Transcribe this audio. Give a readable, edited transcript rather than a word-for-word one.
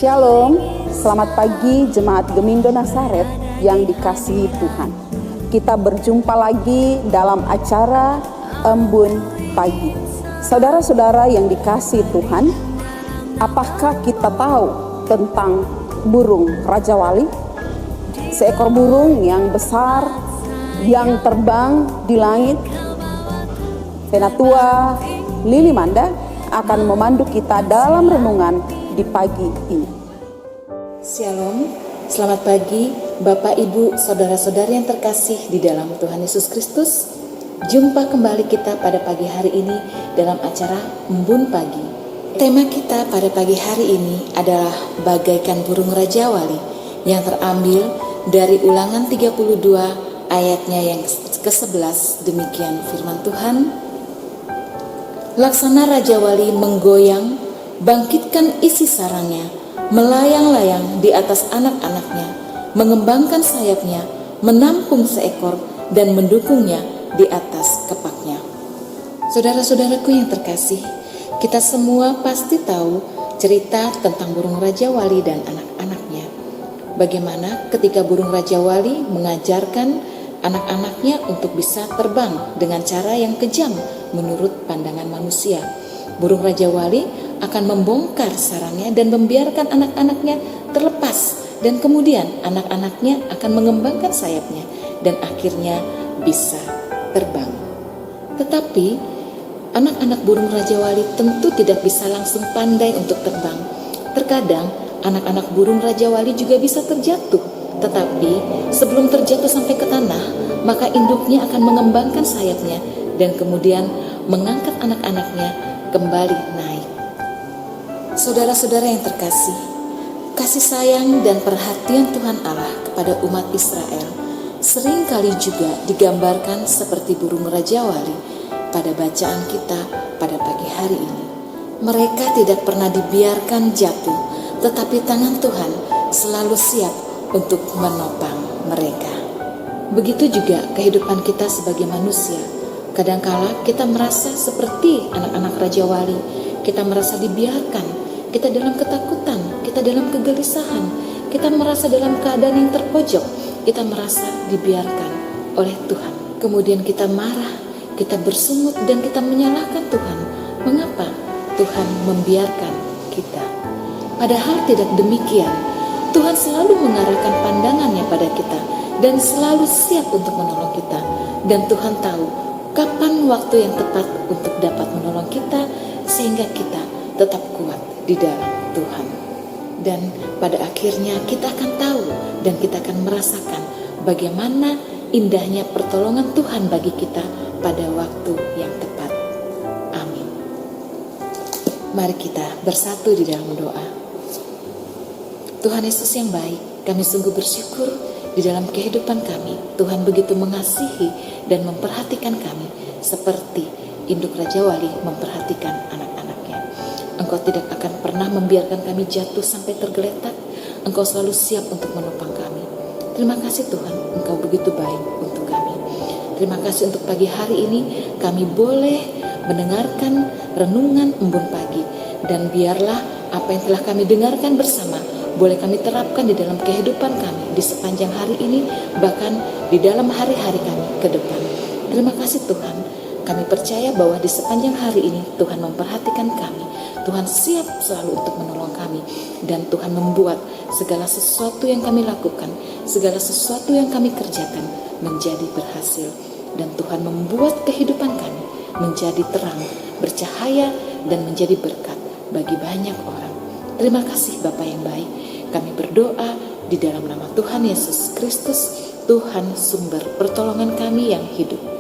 Shalom, selamat pagi jemaat Gemindo Nazaret yang dikasihi Tuhan. Kita berjumpa lagi dalam acara Embun Pagi. Saudara-saudara yang dikasihi Tuhan, apakah kita tahu tentang burung Raja Wali? Seekor burung yang besar, yang terbang di langit. Penatua Lili Manda akan memandu kita dalam renungan di pagi ini. Shalom, selamat pagi Bapak Ibu Saudara-saudari yang terkasih di dalam Tuhan Yesus Kristus. Jumpa kembali kita pada pagi hari ini dalam acara Embun Pagi. Tema kita pada pagi hari ini adalah bagaikan burung Raja Wali, yang terambil dari Ulangan 32 ayatnya yang ke-11. Demikian firman Tuhan. Laksana Raja Wali menggoyang, bangkitkan isi sarangnya, melayang-layang di atas anak-anaknya, mengembangkan sayapnya, menampung seekor dan mendukungnya di atas kepaknya. Saudara-saudaraku yang terkasih, kita semua pasti tahu cerita tentang burung Raja Wali dan anak-anaknya. Bagaimana ketika burung Raja Wali mengajarkan anak-anaknya untuk bisa terbang dengan cara yang kejam menurut pandangan manusia. Burung Raja Wali akan membongkar sarangnya dan membiarkan anak-anaknya terlepas, dan kemudian anak-anaknya akan mengembangkan sayapnya dan akhirnya bisa terbang. Tetapi anak-anak burung Raja Wali tentu tidak bisa langsung pandai untuk terbang. Terkadang anak-anak burung Raja Wali juga bisa terjatuh, tetapi sebelum terjatuh sampai ke tanah, maka induknya akan mengembangkan sayapnya dan kemudian mengangkat anak-anaknya kembali naik. Saudara-saudara yang terkasih, kasih sayang dan perhatian Tuhan Allah kepada umat Israel seringkali juga digambarkan seperti burung Raja Wali pada bacaan kita pada pagi hari ini. Mereka tidak pernah dibiarkan jatuh, tetapi tangan Tuhan selalu siap untuk menopang mereka. Begitu juga kehidupan kita sebagai manusia. Kadangkala kita merasa seperti anak-anak Raja Wali. Kita merasa dibiarkan, kita dalam ketakutan, kita dalam kegelisahan, kita merasa dalam keadaan yang terpojok, kita merasa dibiarkan oleh Tuhan. Kemudian kita marah, kita bersungut dan kita menyalahkan Tuhan. Mengapa Tuhan membiarkan kita? Padahal tidak demikian. Tuhan selalu mengarahkan pandangannya pada kita dan selalu siap untuk menolong kita. Dan Tuhan tahu kapan waktu yang tepat untuk dapat menolong kita, sehingga kita tetap kuat di dalam Tuhan. Dan pada akhirnya kita akan tahu dan kita akan merasakan bagaimana indahnya pertolongan Tuhan bagi kita pada waktu yang tepat. Amin. Mari kita bersatu di dalam doa. Tuhan Yesus yang baik, kami sungguh bersyukur di dalam kehidupan kami. Tuhan begitu mengasihi dan memperhatikan kami seperti induk Raja Wali memperhatikan anak-anaknya. Engkau tidak akan pernah membiarkan kami jatuh sampai tergeletak. Engkau selalu siap untuk menopang kami. Terima kasih Tuhan, Engkau begitu baik untuk kami. Terima kasih untuk pagi hari ini kami boleh mendengarkan renungan Embun Pagi. Dan biarlah apa yang telah kami dengarkan bersama boleh kami terapkan di dalam kehidupan kami di sepanjang hari ini, bahkan di dalam hari-hari kami ke depan. Terima kasih Tuhan. Kami percaya bahwa di sepanjang hari ini Tuhan memperhatikan kami. Tuhan siap selalu untuk menolong kami. Dan Tuhan membuat segala sesuatu yang kami lakukan, segala sesuatu yang kami kerjakan menjadi berhasil. Dan Tuhan membuat kehidupan kami menjadi terang, bercahaya, dan menjadi berkat bagi banyak orang. Terima kasih Bapa yang baik. Kami berdoa di dalam nama Tuhan Yesus Kristus, Tuhan sumber pertolongan kami yang hidup.